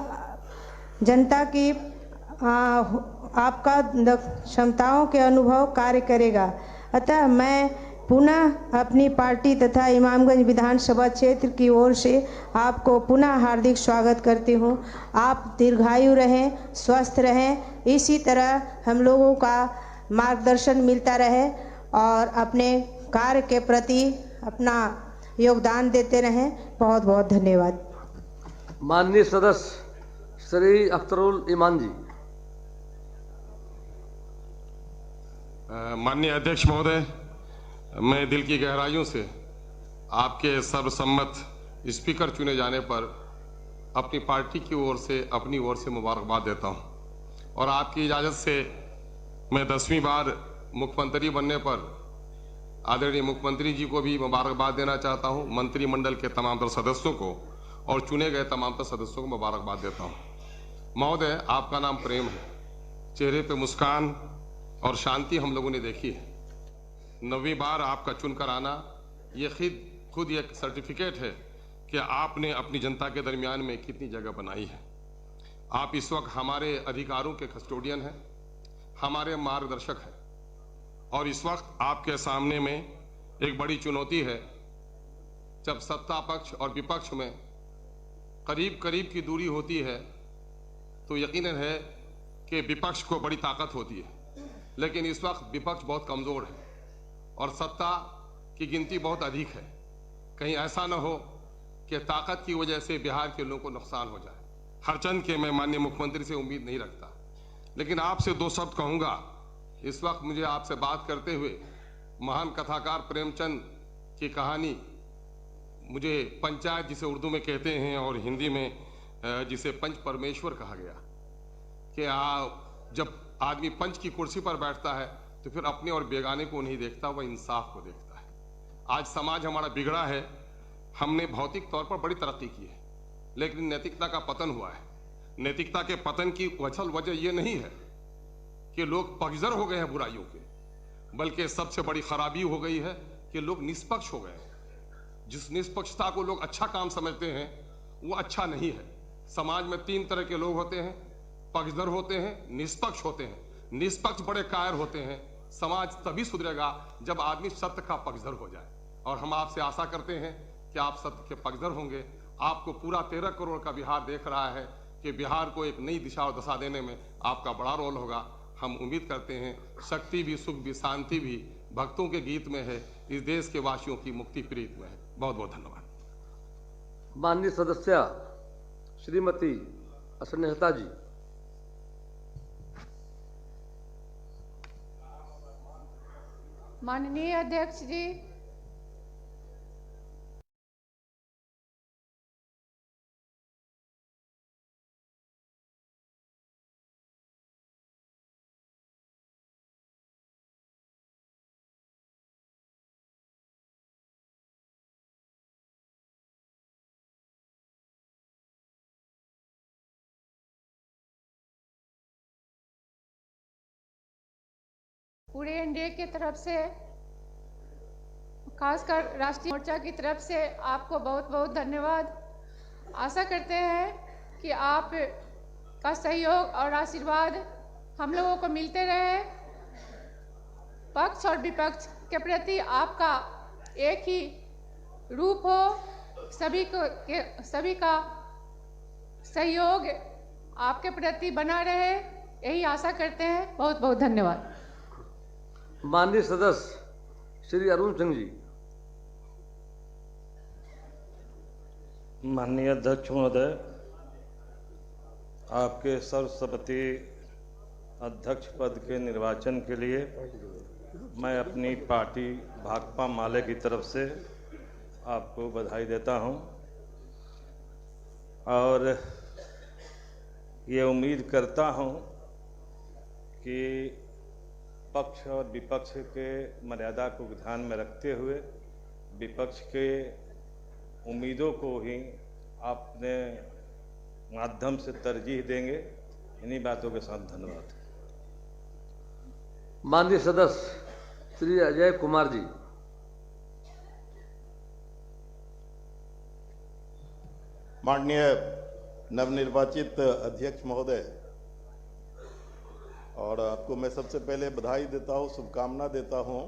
आपका क्षमताओं के अनुभव कार्य करेगा। अतः मैं पुनः अपनी पार्टी तथा इमामगंज विधानसभा क्षेत्र की ओर से आपको पुनः हार्दिक स्वागत करती हूं। आप दीर्घायु रहें, स्वस्थ रहें, इसी तरह हम लोगों का मार्गदर्शन मिलता रहे और अपने कार्य के प्रति अपना योगदान देते रहें। बहुत बहुत धन्यवाद।
माननीय सदस्य श्री अख्तरुल ईमान जी।
माननीय अध्यक्ष महोदय, मैं दिल की गहराइयों से आपके सर्वसम्मत स्पीकर चुने जाने पर अपनी पार्टी की ओर से अपनी ओर से मुबारकबाद देता हूं और आपकी इजाज़त से मैं 10वीं बार मुख्यमंत्री बनने पर आदरणीय मुख्यमंत्री जी को भी मुबारकबाद देना चाहता हूं, मंत्रिमंडल के तमाम तर सदस्यों को और चुने गए तमाम तर सदस्यों को मुबारकबाद देता हूं। महोदय, आपका नाम प्रेम है, चेहरे पे मुस्कान और शांति हम लोगों ने देखी है। 9वीं बार आपका चुनकर आना ये खुद एक सर्टिफिकेट है कि आपने अपनी जनता के दरमियान में कितनी जगह बनाई है। आप इस वक्त हमारे अधिकारों के कस्टोडियन हैं, हमारे मार्गदर्शक हैं और इस वक्त आपके सामने में एक बड़ी चुनौती है। जब सत्ता पक्ष और विपक्ष में करीब करीब की दूरी होती है तो यकीनन है कि विपक्ष को बड़ी ताकत होती है, लेकिन इस वक्त विपक्ष बहुत कमजोर है और सत्ता की गिनती बहुत अधिक है। कहीं ऐसा न हो कि ताकत की वजह से बिहार के लोगों को नुकसान हो जाए। हरचंद के मैं माननीय मुख्यमंत्री से उम्मीद नहीं रखता, लेकिन आपसे 2 शब्द कहूंगा। इस वक्त मुझे आपसे बात करते हुए महान कथाकार प्रेमचंद की कहानी, मुझे पंचायत जिसे उर्दू में कहते हैं और हिंदी में जिसे पंच परमेश्वर कहा गया, कि जब आदमी पंच की कुर्सी पर बैठता है तो फिर अपने और बेगाने को नहीं देखता, वह इंसाफ को देखता है। आज समाज हमारा बिगड़ा है, हमने भौतिक तौर पर बड़ी तरक्की की है, लेकिन नैतिकता का पतन हुआ है। नैतिकता के पतन की असल वजह यह नहीं है कि लोग पगजर हो गए हैं बुराइयों के, बल्कि सबसे बड़ी खराबी हो गई है कि लोग निष्पक्ष हो गए हैं। जिस निष्पक्षता को लोग अच्छा काम समझते हैं वो अच्छा नहीं है। समाज में 3 तरह के लोग होते हैं, पगजर होते हैं, निष्पक्ष होते हैं। निष्पक्ष बड़े कायर होते हैं। समाज तभी सुधरेगा जब आदमी सत्य का पगजर हो जाए, और हम आपसे आशा करते हैं कि आप सत्य के पगजर होंगे। आपको पूरा 13 करोड़ का बिहार देख रहा है कि बिहार को एक नई दिशा और दशा देने में आपका बड़ा रोल होगा। हम उम्मीद करते हैं शक्ति भी, सुख भी, शांति भी भक्तों के गीत में है, इस देश के वासियों की मुक्ति प्रीत में है। बहुत बहुत धन्यवाद।
माननीय सदस्य श्रीमती स्नेहता जी।
माननीय अध्यक्ष जी, पूरे एनडीए की तरफ से, खासकर राष्ट्रीय मोर्चा की तरफ से आपको बहुत बहुत धन्यवाद। आशा करते हैं कि आप का सहयोग और आशीर्वाद हम लोगों को मिलते रहे। पक्ष और विपक्ष के प्रति आपका एक ही रूप हो, सभी का सहयोग आपके प्रति बना रहे, यही आशा करते हैं। बहुत बहुत धन्यवाद।
माननीय सदस्य श्री अरुण सिंह जी।
माननीय अध्यक्ष महोदय, आपके सर्वसम्मति अध्यक्ष पद के निर्वाचन के लिए मैं अपनी पार्टी भाकपा माले की तरफ से आपको बधाई देता हूं और ये उम्मीद करता हूं कि पक्ष और विपक्ष के मर्यादा को ध्यान में रखते हुए विपक्ष के उम्मीदों को ही अपने माध्यम से तरजीह देंगे। इन्हीं बातों के साथ धन्यवाद।
माननीय सदस्य श्री अजय कुमार जी।
माननीय नवनिर्वाचित अध्यक्ष महोदय, और आपको मैं सबसे पहले बधाई देता हूं, शुभकामना देता हूं।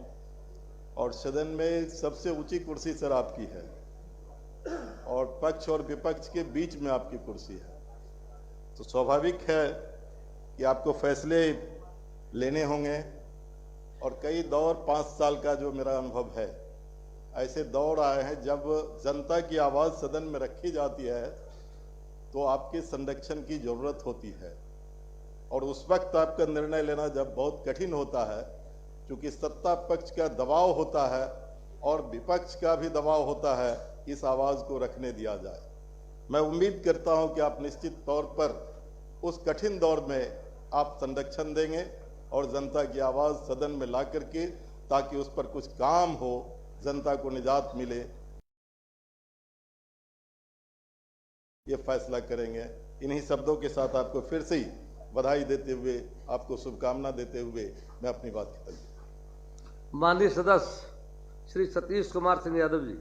और सदन में सबसे ऊंची कुर्सी सर आपकी है और पक्ष और विपक्ष के बीच में आपकी कुर्सी है, तो स्वाभाविक है कि आपको फैसले लेने होंगे। और कई दौर 5 साल का जो मेरा अनुभव है, ऐसे दौर आए हैं जब जनता की आवाज़ सदन में रखी जाती है तो आपके संरक्षण की जरूरत होती है, और उस वक्त आपका निर्णय लेना जब बहुत कठिन होता है, क्योंकि सत्ता पक्ष का दबाव होता है और विपक्ष का भी दबाव होता है, इस आवाज़ को रखने दिया जाए। मैं उम्मीद करता हूं कि आप निश्चित तौर पर उस कठिन दौर में आप संरक्षण देंगे और जनता की आवाज सदन में ला करके, ताकि उस पर कुछ काम हो, जनता को निजात मिले, ये फैसला करेंगे। इन्हीं शब्दों के साथ आपको फिर से ही बधाई देते हुए, आपको शुभकामना देते हुए मैं अपनी बात खत्म करता हूं।
माननीय सदस्य श्री सतीश कुमार सिंह यादव जी।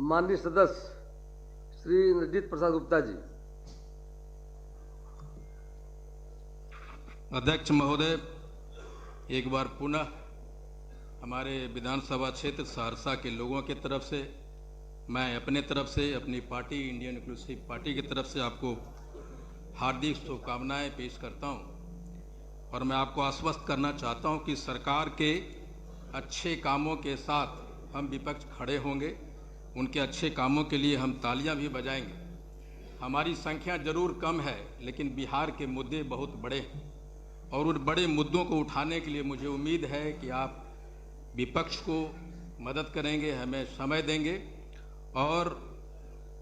माननीय सदस्य श्री नरजीत प्रसाद गुप्ता जी।
अध्यक्ष महोदय, एक बार पुनः हमारे विधानसभा क्षेत्र सहरसा के लोगों की तरफ से, मैं अपने तरफ से, अपनी पार्टी इंडियन इंक्लूसिव पार्टी की तरफ से आपको हार्दिक शुभकामनाएं पेश करता हूं। और मैं आपको आश्वस्त करना चाहता हूं कि सरकार के अच्छे कामों के साथ हम विपक्ष खड़े होंगे। उनके अच्छे कामों के लिए हम तालियां भी बजाएंगे। हमारी संख्या जरूर कम है, लेकिन बिहार के मुद्दे बहुत बड़े हैं और उन बड़े मुद्दों को उठाने के लिए मुझे उम्मीद है कि आप विपक्ष को मदद करेंगे, हमें समय देंगे और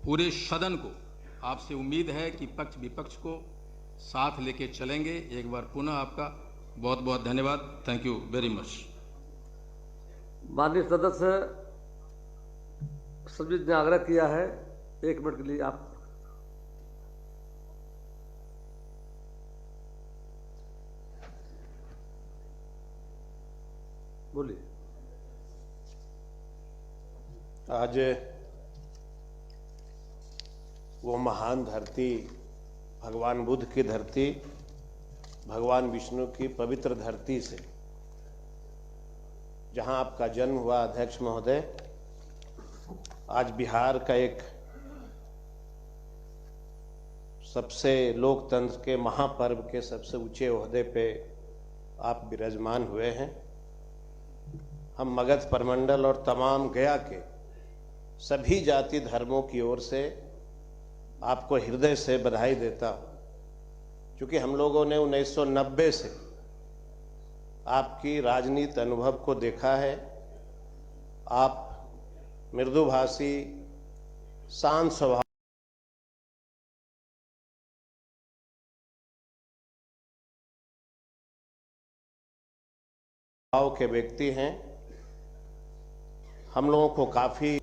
पूरे सदन को आपसे उम्मीद है कि पक्ष विपक्ष को साथ लेके चलेंगे। एक बार पुनः आपका बहुत बहुत धन्यवाद। Thank you very much.
माननीय सदस्य सब्जीत ने आग्रह किया है, 1 मिनट के लिए आप बोलिए।
आज वो महान धरती, भगवान बुद्ध की धरती, भगवान विष्णु की पवित्र धरती से जहां आपका जन्म हुआ अध्यक्ष महोदय, आज बिहार का एक सबसे लोकतंत्र के महापर्व के सबसे ऊंचे ओहदे पे आप विराजमान हुए हैं। हम मगध प्रमंडल और तमाम गया के सभी जाति धर्मों की ओर से आपको हृदय से बधाई देता हूं, क्योंकि हम लोगों ने 1990 से आपकी राजनीति अनुभव को देखा है। आप मृदुभाषी, शांत स्वभाव के व्यक्ति हैं। हम लोगों को काफी,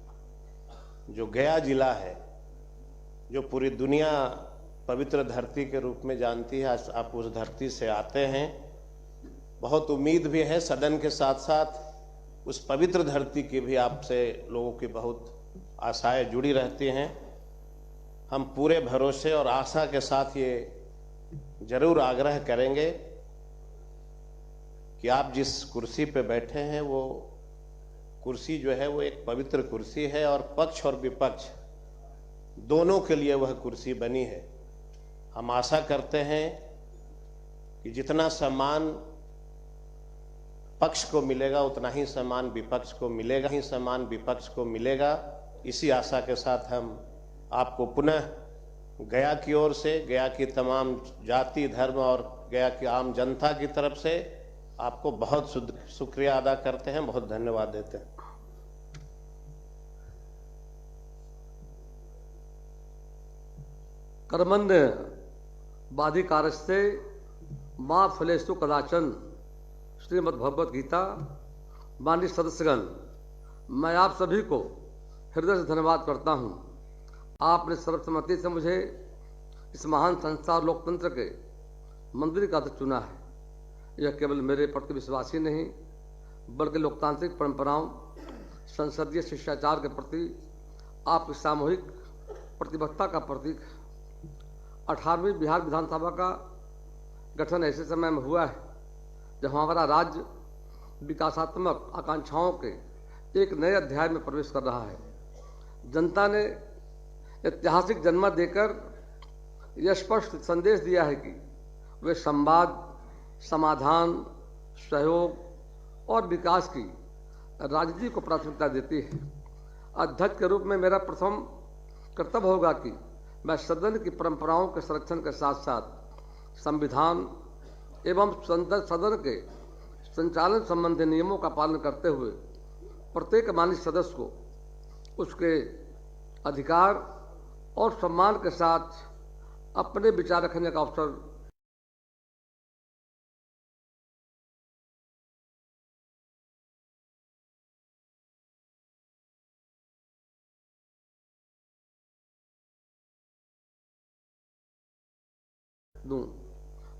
जो गया जिला है, जो पूरी दुनिया पवित्र धरती के रूप में जानती है, आप उस धरती से आते हैं। बहुत उम्मीद भी है, सदन के साथ साथ उस पवित्र धरती की भी आपसे लोगों की बहुत आशाएं जुड़ी रहती हैं। हम पूरे भरोसे और आशा के साथ ये जरूर आग्रह करेंगे कि आप जिस कुर्सी पे बैठे हैं वो कुर्सी जो है वो एक पवित्र कुर्सी है और पक्ष और विपक्ष दोनों के लिए वह कुर्सी बनी है। हम आशा करते हैं कि जितना सम्मान पक्ष को मिलेगा उतना ही सम्मान विपक्ष को मिलेगा। इसी आशा के साथ हम आपको पुनः गया की ओर से, गया की तमाम जाति धर्म और गया की आम जनता की तरफ से आपको बहुत शुक्रिया अदा करते हैं, बहुत धन्यवाद देते हैं।
कर्मण्य बाधिकारस्ते मां फलेषु कदाचन श्रीमद् भगवत गीता। माननीय सदस्यगण, मैं आप सभी को हृदय से धन्यवाद करता हूं। आपने सर्वसम्मति से मुझे इस महान संस्था और लोकतंत्र के मंदिर का अध्यक्ष चुना है। यह केवल मेरे प्रति विश्वास ही नहीं, बल्कि लोकतांत्रिक परंपराओं, संसदीय शिष्टाचार के प्रति आपकी सामूहिक प्रतिबद्धता का प्रतीक है। 18वीं बिहार विधानसभा का गठन ऐसे समय में हुआ है जब हमारा राज्य विकासात्मक आकांक्षाओं के एक नए अध्याय में प्रवेश कर रहा है। जनता ने ऐतिहासिक जन्म देकर यह स्पष्ट संदेश दिया है कि वे संवाद, समाधान, सहयोग और विकास की राजनीति को प्राथमिकता देती है। अध्यक्ष के रूप में मेरा प्रथम कर्तव्य होगा कि मैं सदन की परंपराओं के संरक्षण के साथ साथ संविधान एवं सदन के संचालन संबंधी नियमों का पालन करते हुए प्रत्येक माननीय सदस्य को उसके अधिकार और सम्मान के साथ अपने विचार रखने का अवसर दूं।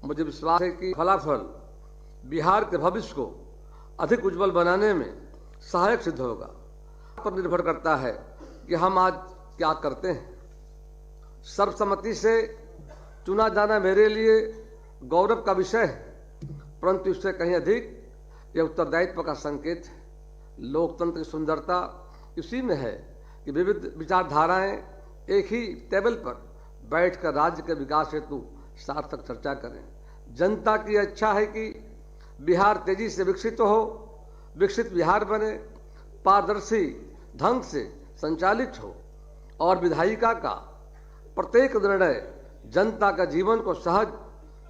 मुझे विश्वास है कि फलाफल बिहार के भविष्य को अधिक उज्जवल बनाने में सहायक सिद्ध होगा। पर निर्भर करता है कि हम आज क्या करते हैं। सर्वसम्मति से चुना जाना मेरे लिए गौरव का विषय है, परंतु इससे कहीं अधिक यह उत्तरदायित्व का संकेत है। लोकतंत्र की सुंदरता इसी में है कि विविध विचारधाराएं एक ही टेबल पर बैठकर राज्य के विकास हेतु सार्थक चर्चा करें। जनता की इच्छा है कि बिहार तेजी से विकसित हो, विकसित बिहार बने, पारदर्शी ढंग से संचालित हो और विधायिका का प्रत्येक निर्णय जनता का जीवन को सहज,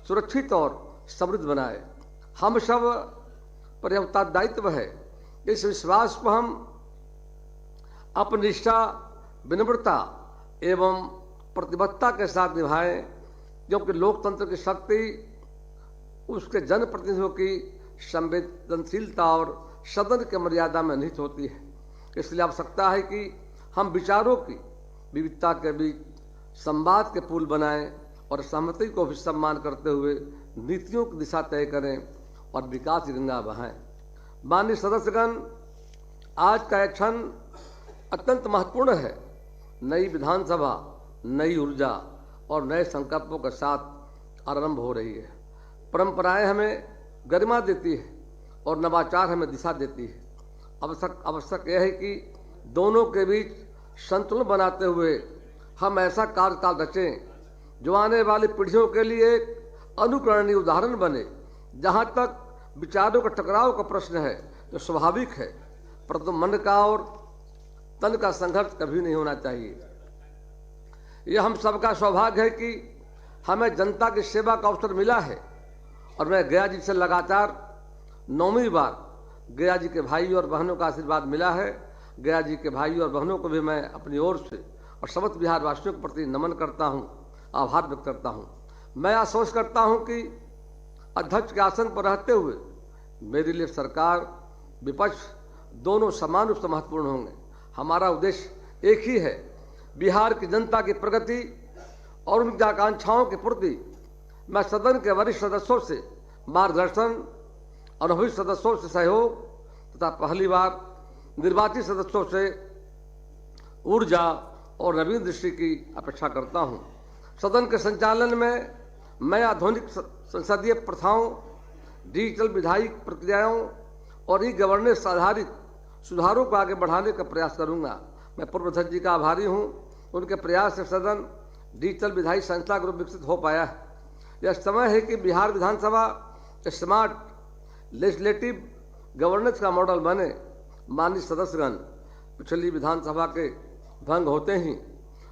सुरक्षित और समृद्ध बनाए। हम सब पर यह उत्तरदायित्व है। इस विश्वास को हम अपनी निष्ठा, विनम्रता एवं प्रतिबद्धता के साथ निभाएं, क्योंकि लोकतंत्र की शक्ति उसके जनप्रतिनिधियों की संवेदनशीलता और सदन की मर्यादा में निहित होती है। इसलिए आवश्यकता है कि हम विचारों की विविधता के बीच संवाद के पुल बनाएं और सहमति को भी सम्मान करते हुए नीतियों की दिशा तय करें और विकास की गंगा बहाएं। माननीय सदस्यगण, आज का एक क्षण अत्यंत महत्वपूर्ण है। नई विधानसभा नई ऊर्जा और नए संकल्पों के साथ आरंभ हो रही है। परंपराएं हमें गरिमा देती है और नवाचार हमें दिशा देती है। आवश्यक यह है कि दोनों के बीच संतुलन बनाते हुए हम ऐसा कार्यकाल रचें जो आने वाली पीढ़ियों के लिए एक अनुकरणीय उदाहरण बने। जहां तक विचारों का टकराव का प्रश्न है तो स्वाभाविक है, परंतु मन का और तन का संघर्ष कभी नहीं होना चाहिए। यह हम सबका सौभाग्य है कि हमें जनता की सेवा का अवसर मिला है और मैं गया जी से लगातार 9वीं बार गया जी के भाई और बहनों का आशीर्वाद मिला है। गया जी के भाई और बहनों को भी मैं अपनी ओर से और समस्त बिहार वासियों के प्रति नमन करता हूं, आभार व्यक्त करता हूं। मैं आश्वस्त करता हूं कि अध्यक्ष के आसन पर रहते हुए मेरे लिए सरकार, विपक्ष दोनों समान रूप से महत्वपूर्ण होंगे। हमारा उद्देश्य एक ही है, बिहार की जनता की प्रगति और उनकी आकांक्षाओं की पूर्ति। मैं सदन के वरिष्ठ सदस्यों से मार्गदर्शन, अनुभवी सदस्यों से सहयोग तथा पहली बार निर्वाचित सदस्यों से ऊर्जा और नवीन दृष्टि की अपेक्षा करता हूं। सदन के संचालन में मैं आधुनिक संसदीय प्रथाओं, डिजिटल विधायी प्रक्रियाओं और ई गवर्नेंस आधारित सुधारों को आगे बढ़ाने का प्रयास करूंगा। मैं पूर्व अध्यक्ष जी का आभारी हूं। उनके प्रयास से सदन डिजिटल विधायी संस्था ग्रुप विकसित हो पाया है। यह समय है कि बिहार विधानसभा स्मार्ट लेजिस्लेटिव गवर्नेंस का मॉडल बने। माननीय सदस्यगण, पिछली विधानसभा के भंग होते ही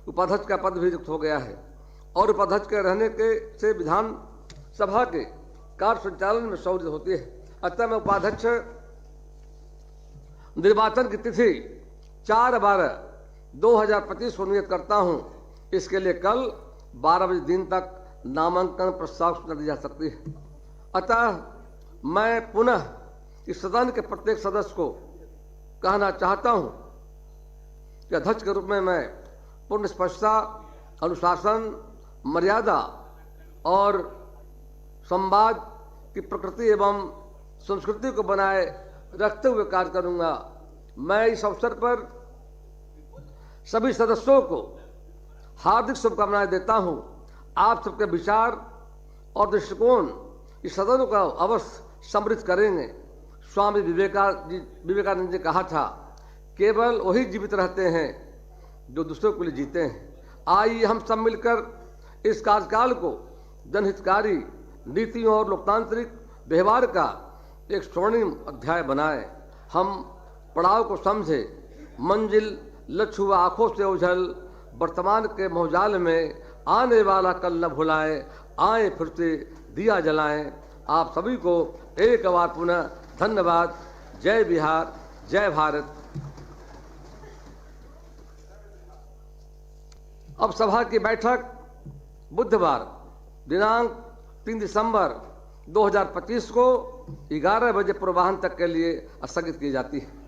उपाध्यक्ष का पद भी रिक्त हो गया है और उपाध्यक्ष के रहने के से विधानसभा के कार्य संचालन में सहूलियत होती है। अतः मैं उपाध्यक्ष निर्वाचन की तिथि 4/12/2025 को नियत करता हूं। इसके लिए कल 12 बजे दिन तक नामांकन प्रस्ताव सूचना दी जा सकती है। अतः मैं पुनः इस सदन के प्रत्येक सदस्य को कहना चाहता हूं कि अध्यक्ष के रूप में मैं पूर्ण स्पष्टता, अनुशासन, मर्यादा और संवाद की प्रकृति एवं संस्कृति को बनाए रखते हुए कार्य करूंगा। मैं इस अवसर पर सभी सदस्यों को हार्दिक शुभकामनाएं देता हूं। आप सबके विचार और दृष्टिकोण इस सदन को अवश्य समृद्ध करेंगे। स्वामी विवेकानंद ने कहा था, केवल वही जीवित रहते हैं जो दूसरों के लिए जीते हैं। आइए हम सब मिलकर इस कार्यकाल को जनहितकारी नीतियों और लोकतांत्रिक व्यवहार का एक स्वर्णिम अध्याय बनाएं। हम पड़ाव को समझे, मंजिल लक्ष्य हुआ आंखों से ओझल वर्तमान के मोहजाल में आने वाला कल न भुलाएं। आए फिर से दिया जलाएं। आप सभी को एक बार पुनः धन्यवाद। जय बिहार, जय भारत। अब सभा की बैठक बुधवार दिनांक 3 दिसंबर 2025 को 11 बजे पूर्वाह्न तक के लिए स्थगित की जाती है।